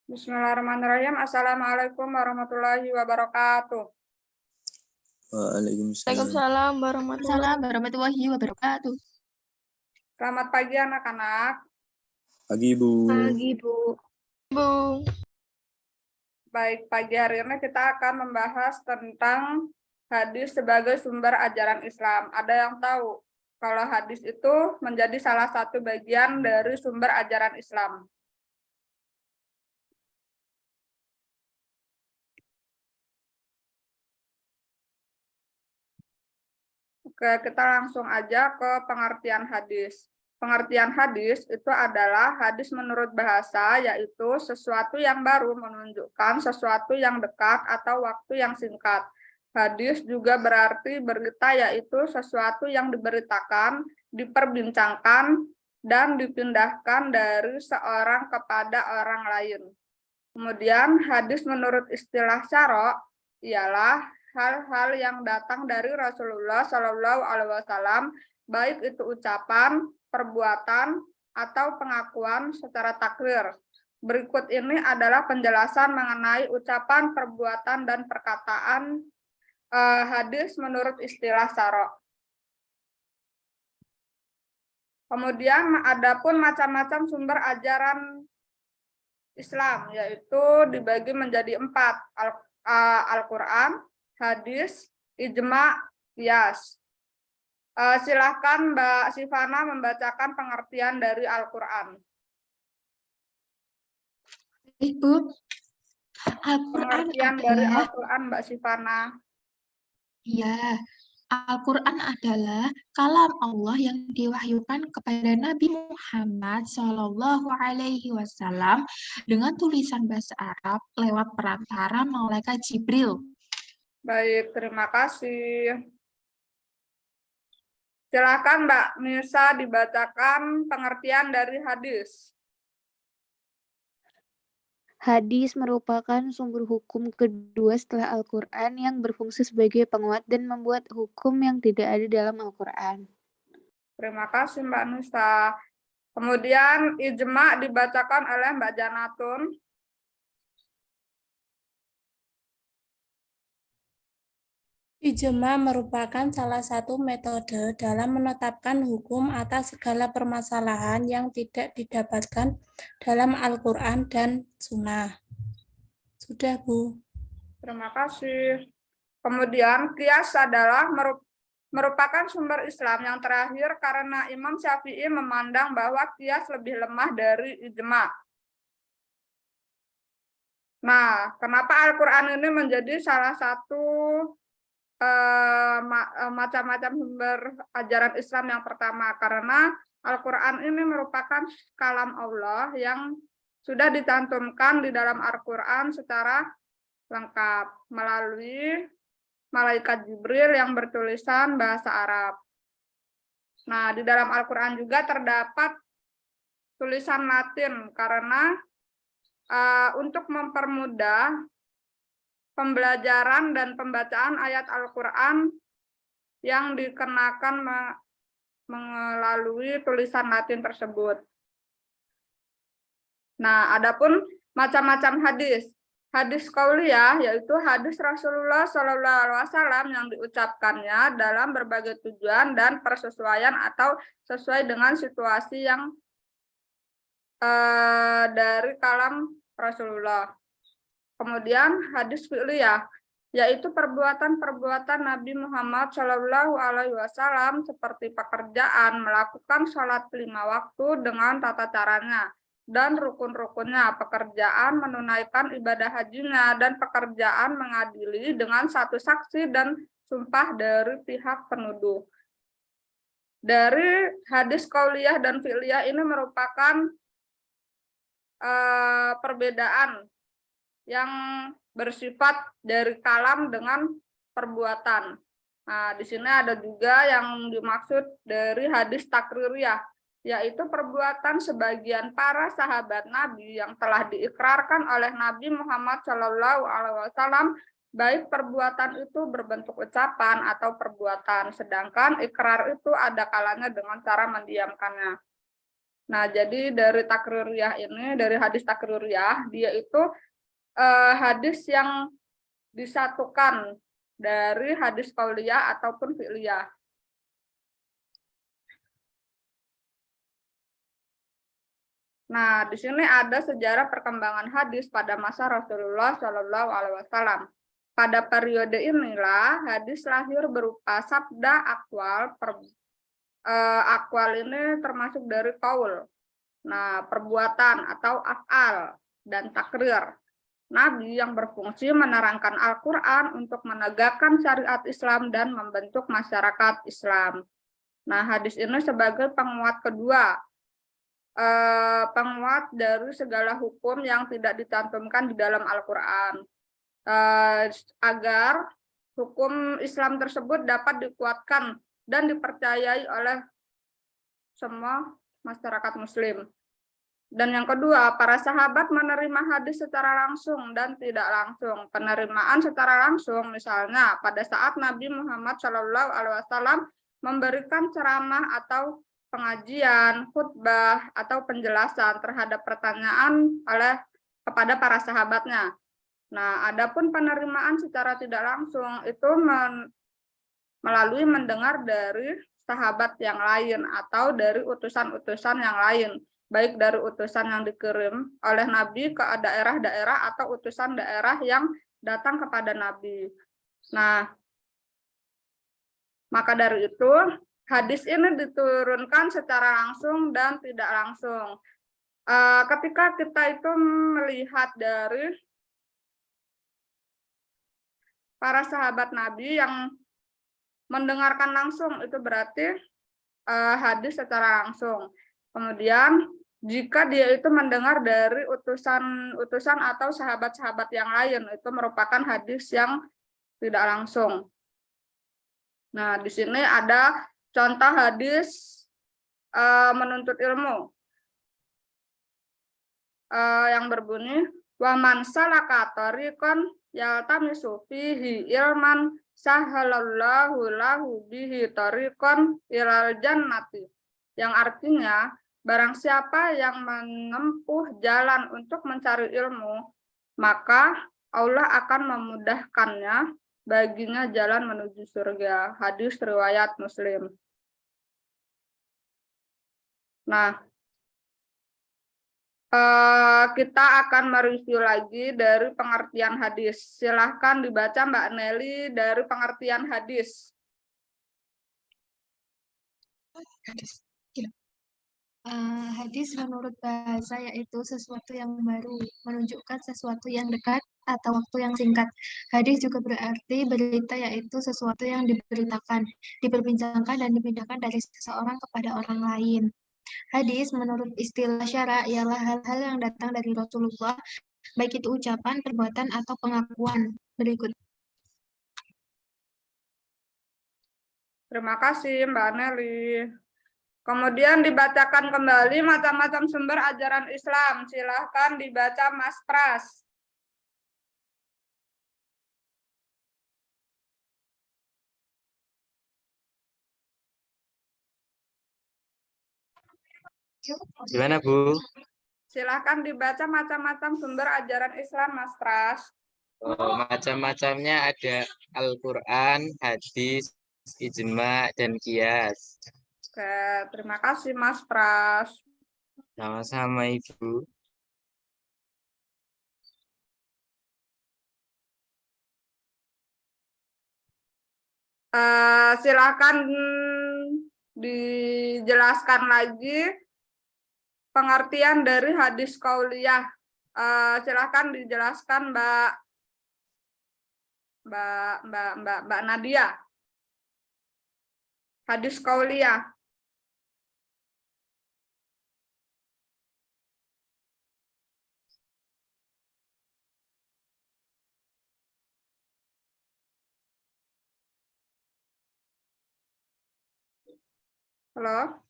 Bismillahirrahmanirrahim. Assalamualaikum warahmatullahi wabarakatuh. Waalaikumsalam. Waalaikumsalam warahmatullahi wabarakatuh. Selamat pagi anak-anak. Pagi, Bu. Pagi, Bu. Bu. Baik, pagi hari ini kita akan membahas tentang hadis sebagai sumber ajaran Islam. Ada yang tahu kalau hadis itu menjadi salah satu bagian dari sumber ajaran Islam? Oke, kita langsung aja ke pengertian hadis. Pengertian hadis itu adalah hadis menurut bahasa, yaitu sesuatu yang baru menunjukkan sesuatu yang dekat atau waktu yang singkat. Hadis juga berarti berita, yaitu sesuatu yang diberitakan, diperbincangkan, dan dipindahkan dari seorang kepada orang lain. Kemudian hadis menurut istilah syara' ialah hal-hal yang datang dari Rasulullah Shallallahu Alaihi Wasallam, baik itu ucapan, perbuatan, atau pengakuan secara takrir. Berikut ini adalah penjelasan mengenai ucapan, perbuatan, dan perkataan hadis menurut istilah syara'. Kemudian adapun macam-macam sumber ajaran Islam, yaitu dibagi menjadi 4, Al-Quran, hadis, ijma, qiyas. Silahkan Mbak Sivana membacakan pengertian dari Al-Quran. Ibu, Pengertian dari Al-Quran, Mbak Sivana. Ya, Al-Quran adalah kalam Allah yang diwahyukan kepada Nabi Muhammad Shallallahu Alaihi Wasallam dengan tulisan bahasa Arab lewat perantara malaikat Jibril. Baik, terima kasih. Silakan Mbak Nisa dibacakan pengertian dari hadis. Hadis merupakan sumber hukum kedua setelah Al-Quran yang berfungsi sebagai penguat dan membuat hukum yang tidak ada dalam Al-Quran. Terima kasih Mbak Nisa. Kemudian ijma dibacakan oleh Mbak Janatun. Ijma merupakan salah satu metode dalam menetapkan hukum atas segala permasalahan yang tidak didapatkan dalam Al-Quran dan Sunnah. Sudah, Bu. Terima kasih. Kemudian qiyas adalah merupakan sumber Islam yang terakhir karena Imam Syafi'i memandang bahwa qiyas lebih lemah dari ijma. Nah, kenapa Al-Quran ini menjadi salah satu macam-macam sumber ajaran Islam yang pertama? Karena Al-Quran ini merupakan kalam Allah yang sudah dicantumkan di dalam Al-Quran secara lengkap melalui malaikat Jibril yang bertulisan bahasa Arab. Nah, di dalam Al-Quran juga terdapat tulisan Latin karena untuk mempermudah pembelajaran dan pembacaan ayat Al-Quran yang dikenakan melalui tulisan Latin tersebut. Nah, adapun macam-macam hadis. Hadis qauliyah yaitu hadis Rasulullah Shallallahu Alaihi Wasallam yang diucapkannya dalam berbagai tujuan dan persesuaian atau sesuai dengan situasi yang dari kalam Rasulullah. Kemudian hadis fi'liyah yaitu perbuatan-perbuatan Nabi Muhammad Shallallahu Alaihi Wasallam seperti pekerjaan, melakukan sholat 5 waktu dengan tata caranya dan rukun-rukunnya, pekerjaan menunaikan ibadah hajinya, dan pekerjaan mengadili dengan satu saksi dan sumpah dari pihak penuduh. Dari hadis qauliyah dan fi'liyah ini merupakan perbedaan yang bersifat dari kalam dengan perbuatan. Nah, di sini ada juga yang dimaksud dari hadis takririyah, yaitu perbuatan sebagian para sahabat Nabi yang telah diikrarkan oleh Nabi Muhammad Shallallahu Alaihi Wasallam, baik perbuatan itu berbentuk ucapan atau perbuatan, sedangkan ikrar itu ada kalanya dengan cara mendiamkannya. Nah, jadi dari takririyah ini, dari hadis takririyah, dia itu hadis yang disatukan dari hadis qauliyah ataupun fi'liyah. Nah, di sini ada sejarah perkembangan hadis pada masa Rasulullah Shallallahu Alaihi Wasallam. Pada periode inilah hadis lahir berupa sabda akwal. Akwal ini termasuk dari qaul. Nah, perbuatan atau af'al dan takrir. Nabi yang berfungsi menerangkan Al-Quran untuk menegakkan syariat Islam dan membentuk masyarakat Islam. Nah, hadis ini sebagai penguat kedua, penguat dari segala hukum yang tidak dicantumkan di dalam Al-Quran, agar hukum Islam tersebut dapat dikuatkan dan dipercayai oleh semua masyarakat Muslim. Dan yang kedua, para sahabat menerima hadis secara langsung dan tidak langsung. Penerimaan secara langsung, misalnya pada saat Nabi Muhammad SAW memberikan ceramah atau pengajian, khutbah, atau penjelasan terhadap pertanyaan kepada para sahabatnya. Nah, adapun penerimaan secara tidak langsung itu melalui mendengar dari sahabat yang lain atau dari utusan-utusan yang lain, baik dari utusan yang dikirim oleh Nabi ke daerah-daerah atau utusan daerah yang datang kepada Nabi. Nah, maka dari itu hadis ini diturunkan secara langsung dan tidak langsung. Ketika kita itu melihat dari para sahabat Nabi yang mendengarkan langsung, itu berarti hadis secara langsung. Kemudian jika dia itu mendengar dari utusan atau sahabat-sahabat yang lain, itu merupakan hadis yang tidak langsung. Nah, di sini ada contoh hadis menuntut ilmu yang berbunyi, wa man salaka tariqan yaltamisu fihi ilman sahalallahu lahu bihi tariqan ilal jannati. Yang artinya, barang siapa yang menempuh jalan untuk mencari ilmu, maka Allah akan memudahkannya baginya jalan menuju surga. Hadis riwayat Muslim. Nah, kita akan mereview lagi dari pengertian hadis. Silahkan dibaca Mbak Nelly dari pengertian hadis. Hadis menurut bahasa yaitu sesuatu yang baru, menunjukkan sesuatu yang dekat atau waktu yang singkat. Hadis juga berarti berita, yaitu sesuatu yang diberitakan, diperbincangkan, dan dipindahkan dari seseorang kepada orang lain. Hadis menurut istilah syara ialah hal-hal yang datang dari Rasulullah, baik itu ucapan, perbuatan, atau pengakuan. Berikut. Terima kasih Mbak Nelly. Kemudian dibacakan kembali macam-macam sumber ajaran Islam. Silahkan dibaca Mas Pras. Gimana, Bu? Silahkan dibaca macam-macam sumber ajaran Islam, Mas Pras. Macam-macamnya ada Al-Quran, hadis, ijma, dan qiyas. Oke, terima kasih Mas Pras. Sama-sama, Ibu. Silahkan dijelaskan lagi pengertian dari hadis qauliyah. Silahkan dijelaskan Mbak Nadia. Hadis qauliyah. Halo?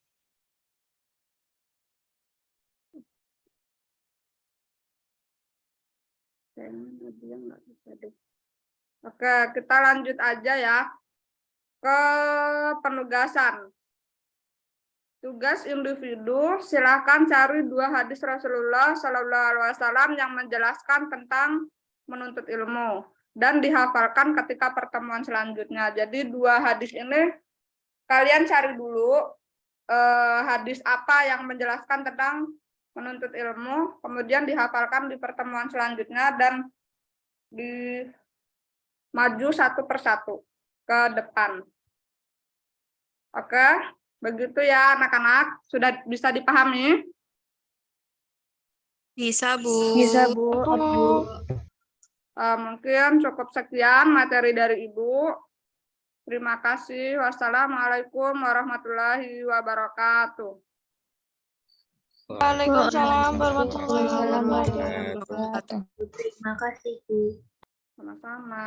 Oke, kita lanjut aja ya ke penugasan. Tugas individu, silahkan cari 2 hadis Rasulullah Shallallahu Alaihi Wasallam yang menjelaskan tentang menuntut ilmu dan dihafalkan ketika pertemuan selanjutnya. Jadi 2 hadis ini kalian cari dulu hadis apa yang menjelaskan tentang menuntut ilmu, kemudian dihafalkan di pertemuan selanjutnya dan maju satu persatu ke depan. Oke, begitu ya anak-anak. Sudah bisa dipahami? Bisa, Bu. Bisa, Bu. Mungkin cukup sekian materi dari Ibu. Terima kasih. Wassalamualaikum warahmatullahi wabarakatuh. Waalaikumsalam warahmatullahi wabarakatuh. Wabarakatuh. Terima kasih, Bu. Sama-sama.